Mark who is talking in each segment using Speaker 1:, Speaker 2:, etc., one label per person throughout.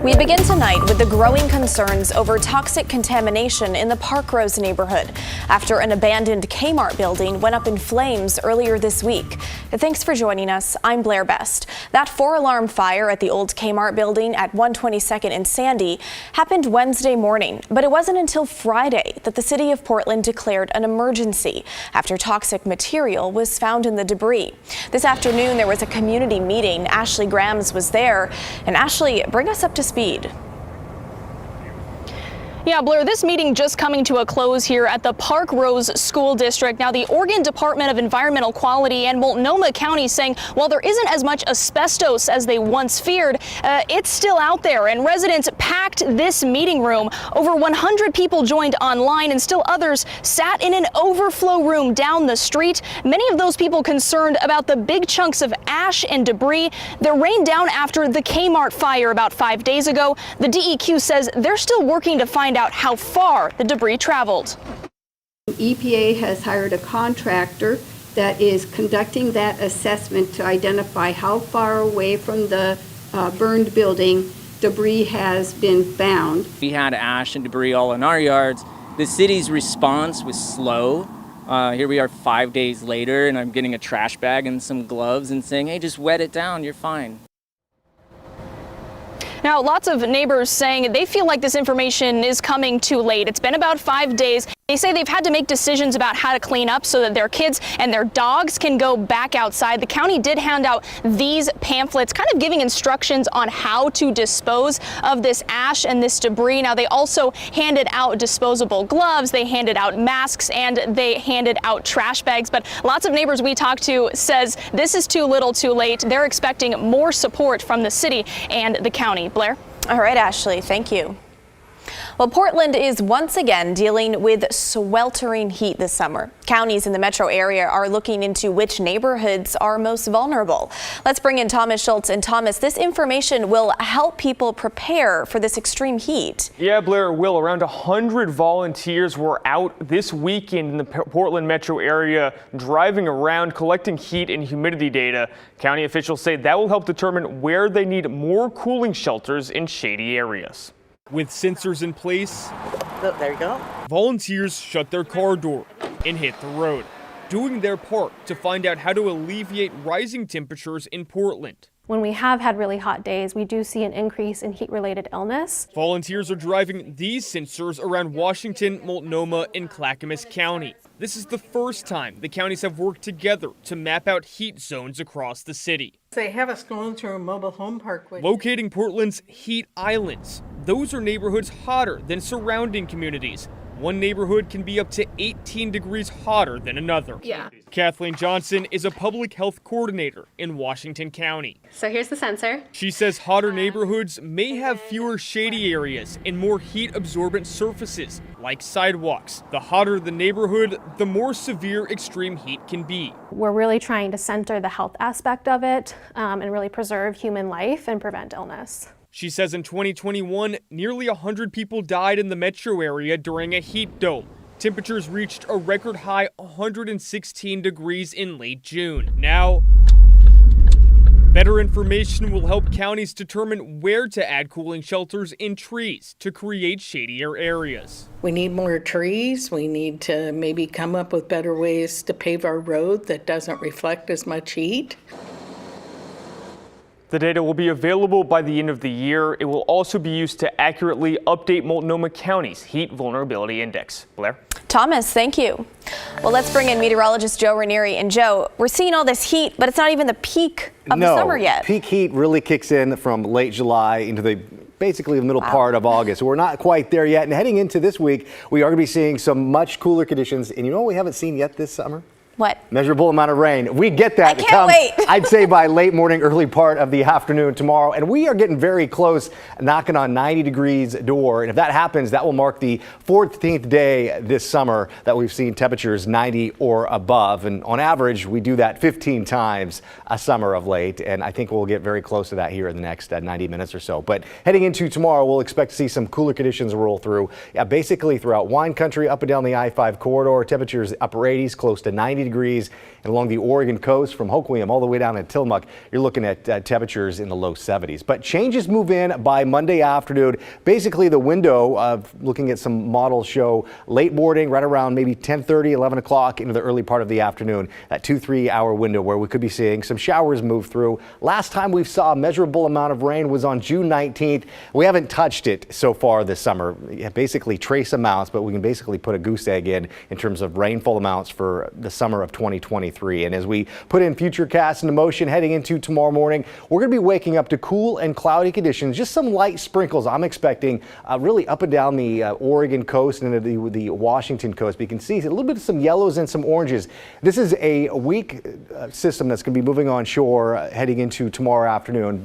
Speaker 1: We begin tonight with the growing concerns over toxic contamination in the Parkrose neighborhood after an abandoned Kmart building went up in flames earlier this week. Thanks for joining us. I'm Blair Best. That 4-alarm fire at the old Kmart building at 122nd and Sandy happened Wednesday morning, but it wasn't until Friday that the city of Portland declared an emergency after toxic material was found in the debris. This afternoon, there was a community meeting. Ashley Grams was there. And Ashley, bring us up to speed.
Speaker 2: Yeah, Blair, this meeting just coming to a close here at the Parkrose School District. Now, the Oregon Department of Environmental Quality and Multnomah County saying while there isn't as much asbestos as they once feared, it's still out there, and residents packed this meeting room. Over 100 people joined online, and still others sat in an overflow room down the street. Many of those people concerned about the big chunks of ash and debris that rained down after the Kmart fire about 5 days ago. The DEQ says they're still working to find out how far the debris traveled.
Speaker 3: EPA has hired a contractor that is conducting that assessment to identify how far away from the burned building debris has been found.
Speaker 4: We had ash and debris all in our yards. The city's response was slow. Here we are 5 days later, and I'm getting a trash bag and some gloves and saying, hey, just wet it down, you're fine.
Speaker 2: Now, lots of neighbors saying they feel like this information is coming too late. It's been about 5 days. They say they've had to make decisions about how to clean up so that their kids and their dogs can go back outside. The county did hand out these pamphlets, kind of giving instructions on how to dispose of this ash and this debris. Now, they also handed out disposable gloves, they handed out masks, and they handed out trash bags. But lots of neighbors we talked to says this is too little too late. They're expecting more support from the city and the county. Blair?
Speaker 1: All right, Ashley, thank you. Well, Portland is once again dealing with sweltering heat this summer. Counties in the metro area are looking into which neighborhoods are most vulnerable. Let's bring in Thomas Schultz. And Thomas, this information will help people prepare for this extreme heat.
Speaker 5: Yeah, Blair, will. Around 100 volunteers were out this weekend in the Portland metro area driving around collecting heat and humidity data. County officials say that will help determine where they need more cooling shelters in shady areas. With sensors in place,
Speaker 6: there you go.
Speaker 5: Volunteers shut their car door and hit the road, doing their part to find out how to alleviate rising temperatures in Portland.
Speaker 7: When we have had really hot days, we do see an increase in heat-related illness.
Speaker 5: Volunteers are driving these sensors around Washington, Multnomah, and Clackamas County. This is the first time the counties have worked together to map out heat zones across the city.
Speaker 6: They have us going through a mobile home park.
Speaker 5: Locating Portland's heat islands. Those are neighborhoods hotter than surrounding communities. One neighborhood can be up to 18 degrees hotter than another.
Speaker 7: Yeah.
Speaker 5: Kathleen Johnson is a public health coordinator in Washington County.
Speaker 7: So here's the sensor.
Speaker 5: She says hotter neighborhoods may have fewer shady areas and more heat-absorbent surfaces, like sidewalks. The hotter the neighborhood, the more severe extreme heat can be.
Speaker 7: We're really trying to center the health aspect of it and really preserve human life and prevent illness.
Speaker 5: She says in 2021, nearly 100 people died in the metro area during a heat dome. Temperatures reached a record high 116 degrees in late June. Now, better information will help counties determine where to add cooling shelters in trees to create shadier areas.
Speaker 6: We need more trees. We need to maybe come up with better ways to pave our road that doesn't reflect as much heat.
Speaker 5: The data will be available by the end of the year. It will also be used to accurately update Multnomah County's Heat Vulnerability Index. Blair?
Speaker 1: Thomas, thank you. Well, let's bring in meteorologist Joe Ranieri. And Joe, we're seeing all this heat, but it's not even the peak of the summer yet.
Speaker 8: Peak heat really kicks in from late July into basically the middle part of August. So we're not quite there yet. And heading into this week, we are going to be seeing some much cooler conditions. And you know what we haven't seen yet this summer?
Speaker 1: What?
Speaker 8: Measurable amount of rain. We get that.
Speaker 1: I can't wait.
Speaker 8: I'd say by late morning, early part of the afternoon tomorrow. And we are getting very close, knocking on 90 degrees door. And if that happens, that will mark the 14th day this summer that we've seen temperatures 90 or above. And on average, we do that 15 times a summer of late. And I think we'll get very close to that here in the next 90 minutes or so. But heading into tomorrow, we'll expect to see some cooler conditions roll through. Basically throughout wine country, up and down the I-5 corridor, temperatures upper 80s, close to 90 degrees. And along the Oregon coast from Hoquiam all the way down to Tillamook, you're looking at temperatures in the low 70s. But changes move in by Monday afternoon. Basically, the window of looking at some models show late morning, right around maybe 10:30, 11 o'clock into the early part of the afternoon. That 2-3 hour window where we could be seeing some showers move through. Last time we saw a measurable amount of rain was on June 19th. We haven't touched it so far this summer. Basically trace amounts, but we can basically put a goose egg in terms of rainfall amounts for the summer of 2023. And as we put in Futurecast into motion heading into tomorrow morning, we're going to be waking up to cool and cloudy conditions. Just some light sprinkles I'm expecting really up and down the Oregon coast and into the Washington coast. But you can see a little bit of some yellows and some oranges. This is a weak system that's going to be moving on shore heading into tomorrow afternoon.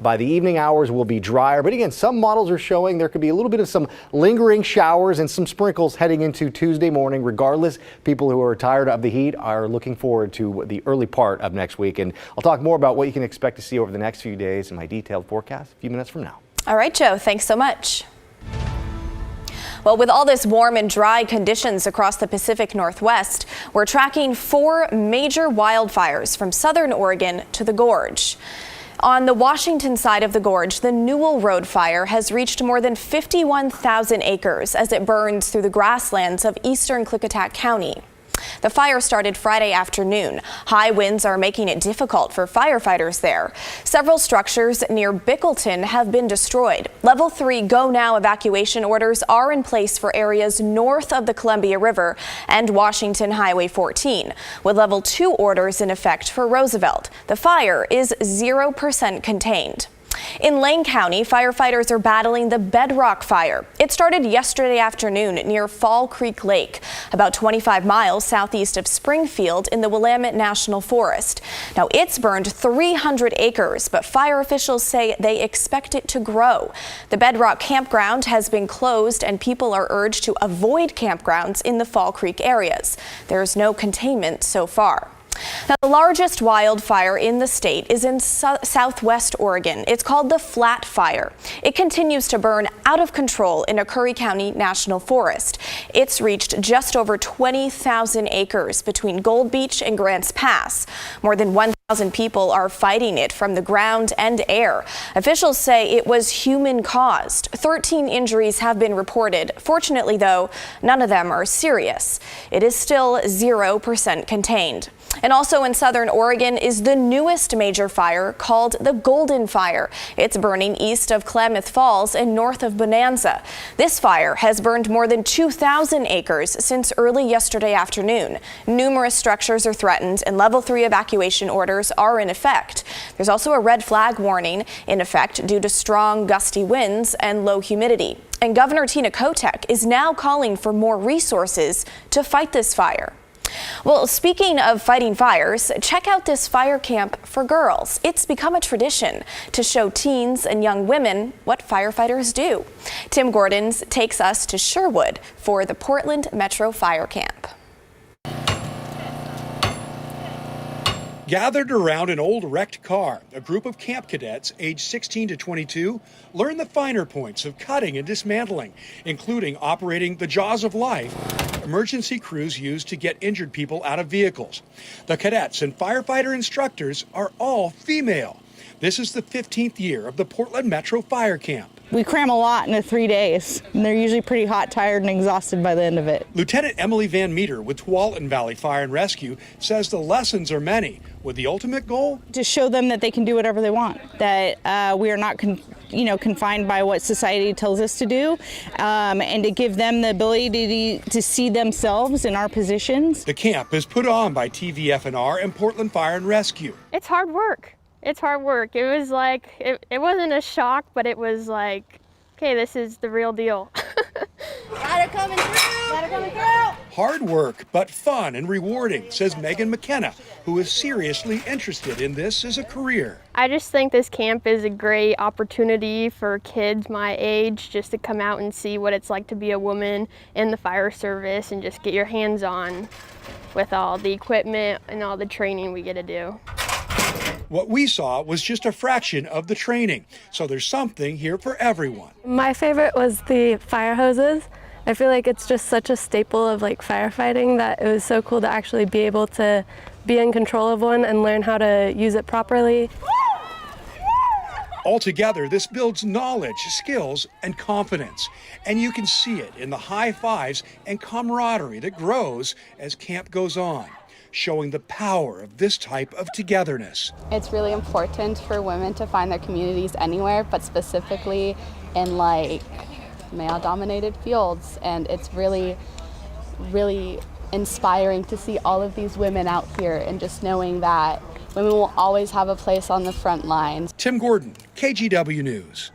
Speaker 8: By the evening hours will be drier. But again, some models are showing there could be a little bit of some lingering showers and some sprinkles heading into Tuesday morning. Regardless, people who are tired of the heat are looking forward to the early part of next week. And I'll talk more about what you can expect to see over the next few days in my detailed forecast a few minutes from now.
Speaker 1: All right, Joe, thanks so much. Well, with all this warm and dry conditions across the Pacific Northwest, we're tracking 4 major wildfires from southern Oregon to the Gorge. On the Washington side of the gorge, the Newell Road fire has reached more than 51,000 acres as it burns through the grasslands of eastern Klickitat County. The fire started Friday afternoon. High winds are making it difficult for firefighters there. Several structures near Bickleton have been destroyed. Level 3 go now evacuation orders are in place for areas north of the Columbia River and Washington Highway 14, with level 2 orders in effect for Roosevelt. The fire is 0% contained. In Lane County, firefighters are battling the Bedrock Fire. It started yesterday afternoon near Fall Creek Lake, about 25 miles southeast of Springfield in the Willamette National Forest. Now, it's burned 300 acres, but fire officials say they expect it to grow. The Bedrock campground has been closed, and people are urged to avoid campgrounds in the Fall Creek areas. There's no containment so far. Now, the largest wildfire in the state is in southwest Oregon. It's called the Flat Fire. It continues to burn out of control in a Curry County National Forest. It's reached just over 20,000 acres between Gold Beach and Grants Pass. More than 1,000 people are fighting it from the ground and air. Officials say it was human-caused. 13 injuries have been reported. Fortunately, though, none of them are serious. It is still 0% contained. And also in southern Oregon is the newest major fire called the Golden Fire. It's burning east of Klamath Falls and north of Bonanza. This fire has burned more than 2,000 acres since early yesterday afternoon. Numerous structures are threatened and level 3 evacuation orders are in effect. There's also a red flag warning in effect due to strong gusty winds and low humidity. And Governor Tina Kotek is now calling for more resources to fight this fire. Well, speaking of fighting fires, check out this fire camp for girls. It's become a tradition to show teens and young women what firefighters do. Tim Gordons takes us to Sherwood for the Portland Metro Fire Camp.
Speaker 9: Gathered around an old wrecked car, a group of camp cadets aged 16 to 22 learn the finer points of cutting and dismantling, including operating the jaws of life emergency crews use to get injured people out of vehicles. The cadets and firefighter instructors are all female. This is the 15th year of the Portland Metro Fire Camp.
Speaker 10: We cram a lot into 3 days, and they're usually pretty hot, tired, and exhausted by the end of it.
Speaker 9: Lieutenant Emily Van Meter with Tualatin Valley Fire and Rescue says the lessons are many, with the ultimate goal
Speaker 10: to show them that they can do whatever they want, that we are not confined by what society tells us to do, and to give them the ability to see themselves in our positions.
Speaker 9: The camp is put on by TVFNR and Portland Fire and Rescue.
Speaker 11: It's hard work. It's hard work. It was like, it wasn't a shock, but it was like, okay, this is the real deal.
Speaker 12: Ladder coming through! Ladder coming through!
Speaker 9: Hard work, but fun and rewarding, says Megan McKenna, who is seriously interested in this as a career.
Speaker 11: I just think this camp is a great opportunity for kids my age just to come out and see what it's like to be a woman in the fire service and just get your hands on with all the equipment and all the training we get to do.
Speaker 9: What we saw was just a fraction of the training, so there's something here for everyone.
Speaker 13: My favorite was the fire hoses I feel like it's just such a staple of like firefighting that it was so cool to actually be able to be in control of one and learn how to use it properly.
Speaker 9: Altogether, this builds knowledge, skills, and confidence. And you can see it in the high fives and camaraderie that grows as camp goes on, showing the power of this type of togetherness.
Speaker 14: It's really important for women to find their communities anywhere, but specifically in like male-dominated fields. And it's really, really inspiring to see all of these women out here and just knowing that women will always have a place on the front lines.
Speaker 9: Tim Gordon, KGW News.